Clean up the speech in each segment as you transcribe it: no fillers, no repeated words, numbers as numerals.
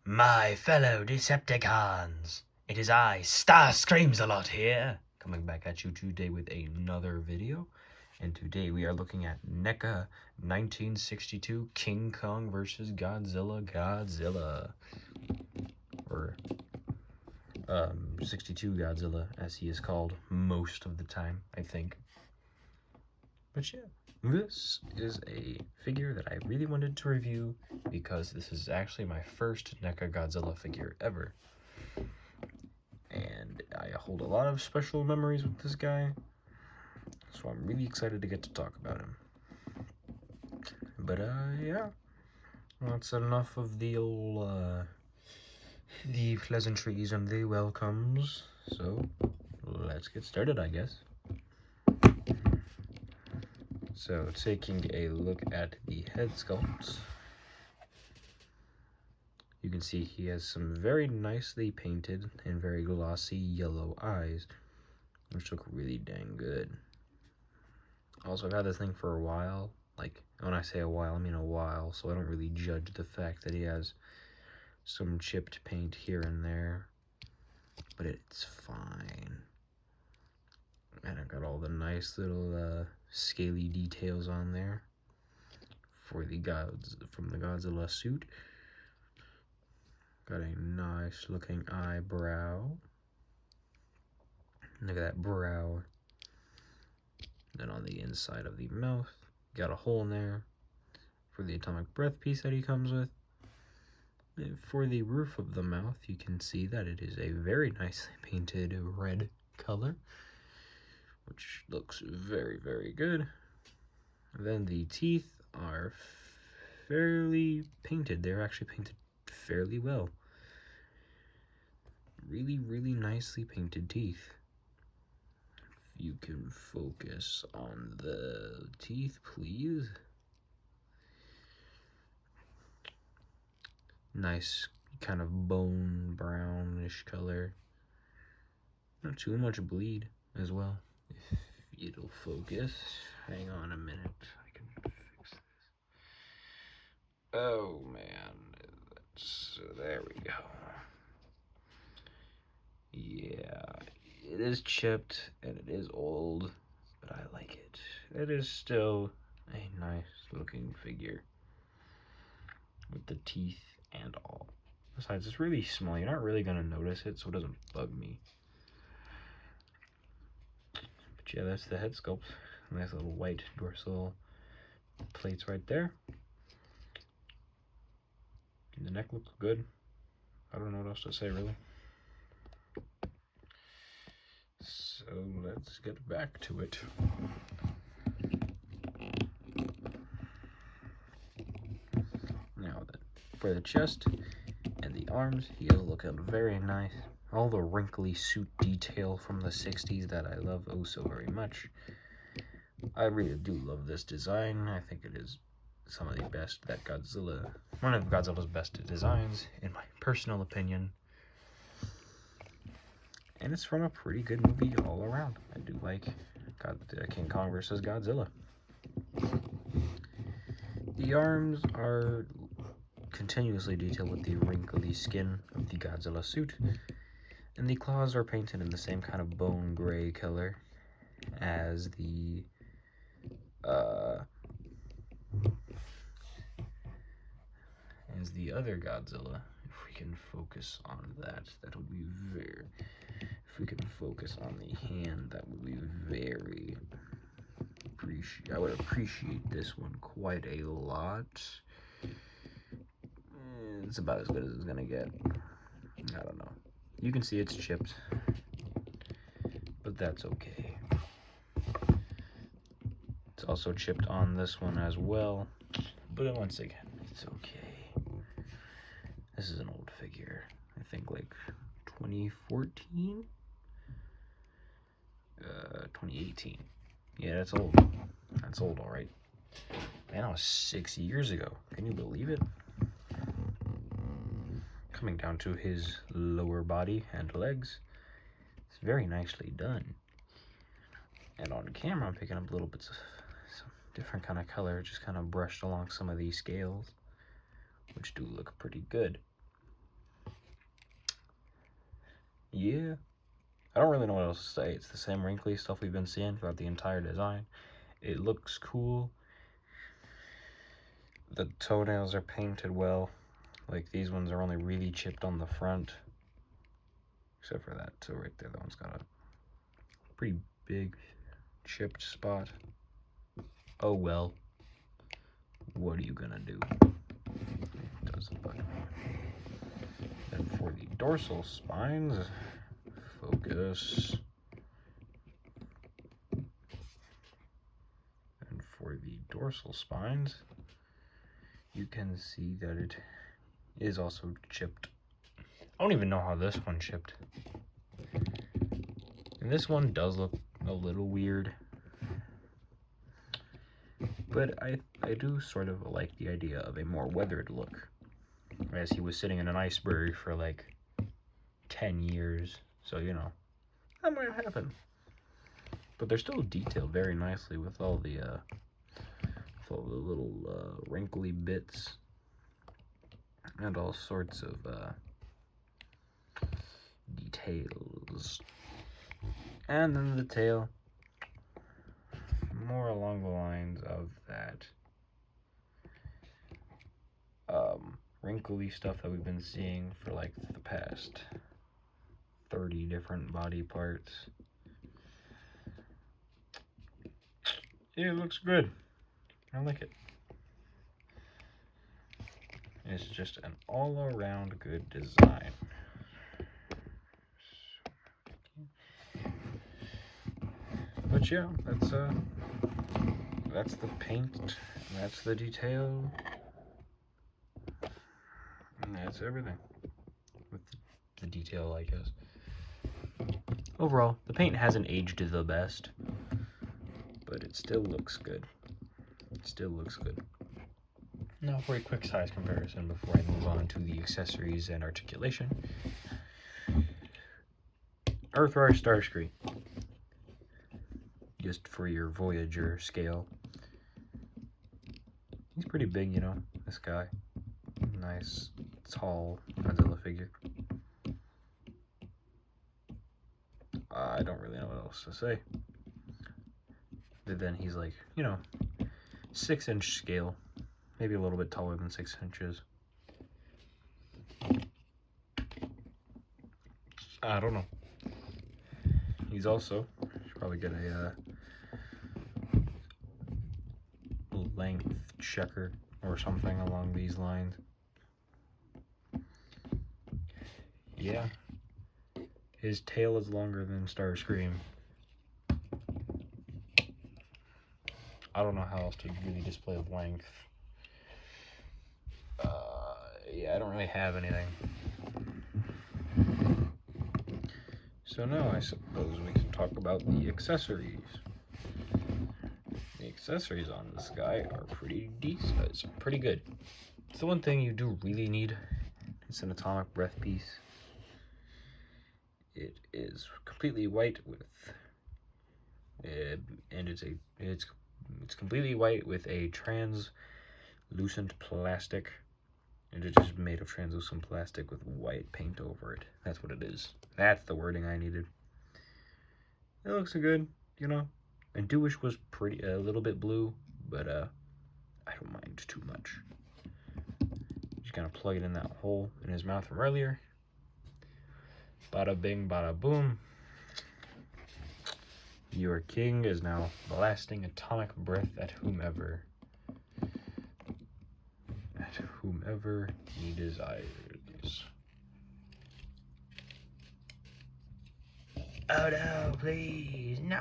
My fellow Decepticons, it is I, Starscreams-a-Lot here, coming back at you today with another video. And today we are looking at NECA 1962 King Kong vs. Godzilla. Or 62 Godzilla, as he is called most of the time, I think. But yeah, this is a figure that I really wanted to review because this is actually my first NECA Godzilla figure ever. And I hold a lot of special memories with this guy, so I'm really excited to get to talk about him. But yeah, that's enough of the old, the pleasantries and the welcomes. So let's get started, I guess. So taking a look at the head sculpt, you can see he has some very nicely painted and very glossy yellow eyes, which look really dang good. Also, I've had this thing for a while. Like, when I say a while, I mean a while, so I don't really judge the fact that he has some chipped paint here and there, but it's fine. And I've got all the nice little scaly details on there for the from the Godzilla suit. Got a nice looking eyebrow. Look at that brow. Then on the inside of the mouth, got a hole in there for the atomic breath piece that he comes with. And for the roof of the mouth, you can see that it is a very nicely painted red color, which looks very, very good. Then the teeth are fairly painted. They're actually painted fairly well. Really, really nicely painted teeth. If you can focus on the teeth, please. Nice kind of bone brownish color. Not too much bleed as well. If it'll focus. Hang on a minute. I can fix this. Oh man. So there we go. Yeah, it is chipped and it is old, but I like it. It is still a nice looking figure with the teeth and all. Besides, it's really small. You're not really gonna notice it, so it doesn't bug me. But yeah, that's the head sculpt. Nice little white dorsal plates right there. The neck looks good. I don't know what else to say, really. So let's get back to it. Now then, for the chest and the arms, he is looking very nice. All the wrinkly suit detail from the 60s that I love oh so very much. I really do love this design. I think it is some of the best that one of Godzilla's best designs, in my personal opinion. And it's from a pretty good movie all around. I do like King Kong vs. Godzilla. The arms are continuously detailed with the wrinkly skin of the Godzilla suit, and the claws are painted in the same kind of bone gray color as the other Godzilla. If we can focus on that, that would be very. If we can focus on the hand, that would be very. I would appreciate this one quite a lot. It's about as good as it's gonna get. I don't know. You can see it's chipped, but that's okay. It's also chipped on this one as well, but once again, it's okay. This is an old figure. I think like 2014? 2018. Yeah, that's old. That's old, all right. Man, that was 6 years ago. Can you believe it? Coming down to his lower body and legs, it's very nicely done. And on camera, I'm picking up little bits of some different kind of color, just kind of brushed along some of these scales, which do look pretty good. Yeah, I don't really know what else to say. It's the same wrinkly stuff we've been seeing throughout the entire design. It looks cool. The toenails are painted well. Like, these ones are only really chipped on the front. Except for that toe right there. That one's got a pretty big chipped spot. Oh well. What are you gonna do? It doesn't bug me. And for the dorsal spines, focus. And for the dorsal spines, you can see that it is also chipped. I don't even know how this one chipped. And this one does look a little weird. But I do sort of like the idea of a more weathered look. As he was sitting in an iceberg for like 10 years. So, you know, that might happen. But they're still detailed very nicely with all the little wrinkly bits. And all sorts of details. And then the tail, more along the lines of that wrinkly stuff that we've been seeing for like the past 30 different body parts. It looks good. I like it. It's just an all-around good design. But yeah, that's the paint, that's the detail, and that's everything with the detail, I guess. Overall, the paint hasn't aged the best, but it still looks good. It still looks good. Now for a quick size comparison before I move on to the accessories and articulation. Earthrise Starscream. Just for your Voyager scale. He's pretty big, you know, this guy. Nice, tall Godzilla figure. I don't really know what else to say. But then he's like, you know, 6-inch scale. Maybe a little bit taller than 6 inches. I don't know. He's also, should probably get a length checker or something along these lines. Yeah. His tail is longer than Starscream. I don't know how else to really display length. Yeah, I don't really have anything. So now I suppose we can talk about the accessories. The accessories on this guy are pretty decent. It's pretty good. It's the one thing you do really need. It's an atomic breath piece. It is completely white with, and it's completely white with a translucent plastic. And it's just made of translucent plastic with white paint over it. That's what it is. That's the wording I needed. It looks good, you know. And Dewish was pretty, a little bit blue, but I don't mind too much. Just gonna plug it in that hole in his mouth from earlier. Bada bing, bada boom. Your king is now blasting atomic breath at whomever. Whomever he desires. Oh no, please, no!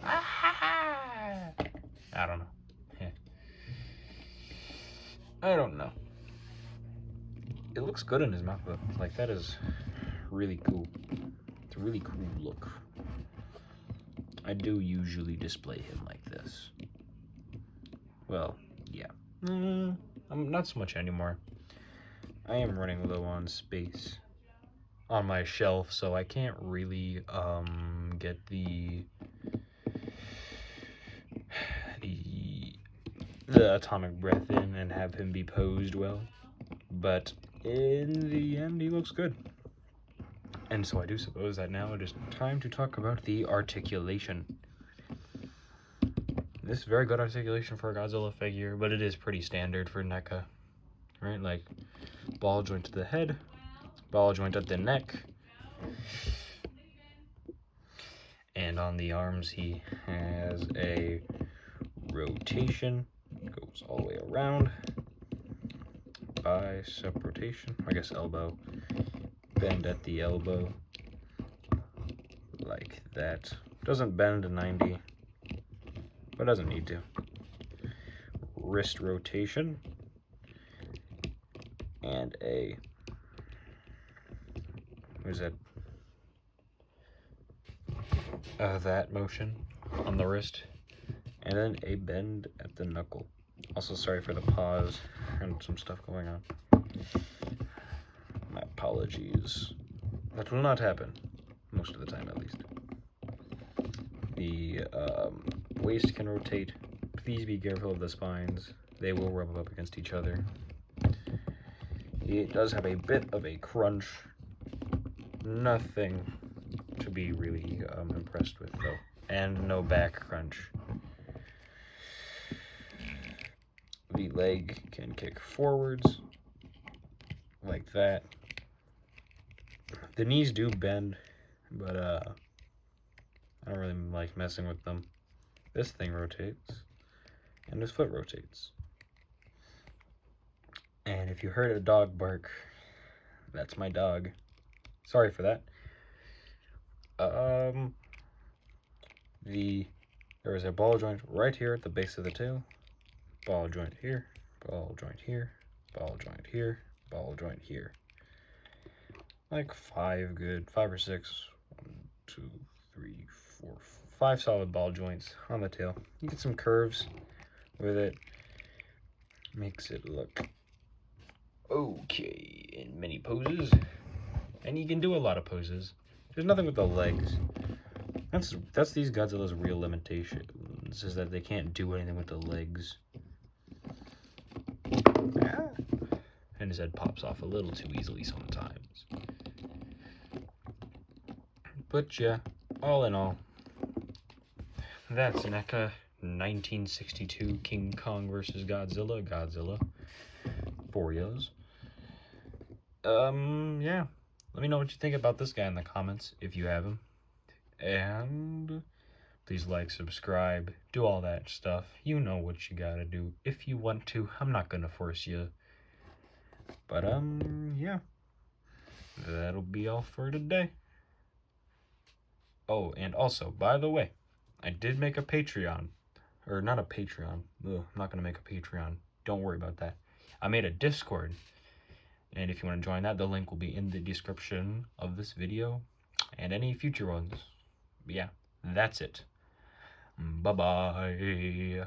Ah! I don't know. I don't know. It looks good in his mouth though. Like, that is really cool. It's a really cool look. I do usually display him like this. Well, yeah. I'm not so much anymore. I am running low on space on my shelf, so I can't really get the atomic breath in and have him be posed well. But in the end, he looks good. And so I do suppose that now it is time to talk about the articulation. This is very good articulation for a Godzilla figure, but it is pretty standard for NECA, right? Like, ball joint to the head, ball joint at the neck, and on the arms he has a rotation, goes all the way around, bicep rotation, I guess elbow, bend at the elbow, like that. Doesn't bend to 90, but doesn't need to. Wrist rotation, and a, what is that? That motion on the wrist, and then a bend at the knuckle. Also, sorry for the pause and some stuff going on. My apologies. That will not happen, most of the time at least. The waist can rotate. Please be careful of the spines. They will rub up against each other. It does have a bit of a crunch. Nothing to be really impressed with, though. And no back crunch. The leg can kick forwards, like that. The knees do bend, but I don't really like messing with them. This thing rotates, and this foot rotates. And if you heard a dog bark, that's my dog. Sorry for that. There is a ball joint right here at the base of the tail. Ball joint here, ball joint here, ball joint here, ball joint here. Like 5 or 6. 1, 2, 3, 4, 5 solid ball joints on the tail. You get some curves with it. Makes it look okay in many poses. And you can do a lot of poses. There's nothing with the legs. That's these Godzilla's real limitations, is that they can't do anything with the legs. And his head pops off a little too easily sometimes. But yeah, all in all, that's NECA 1962 King Kong vs. Godzilla. Godzilla. For yos. Yeah. Let me know what you think about this guy in the comments, if you have him. And please like, subscribe, do all that stuff. You know what you gotta do if you want to. I'm not gonna force you. But, yeah. That'll be all for today. Oh, and also, by the way, I did make a Patreon. Or not a Patreon. Ugh, I'm not gonna make a Patreon. Don't worry about that. I made a Discord. And if you want to join that, the link will be in the description of this video and any future ones. But yeah, that's it. Bye-bye.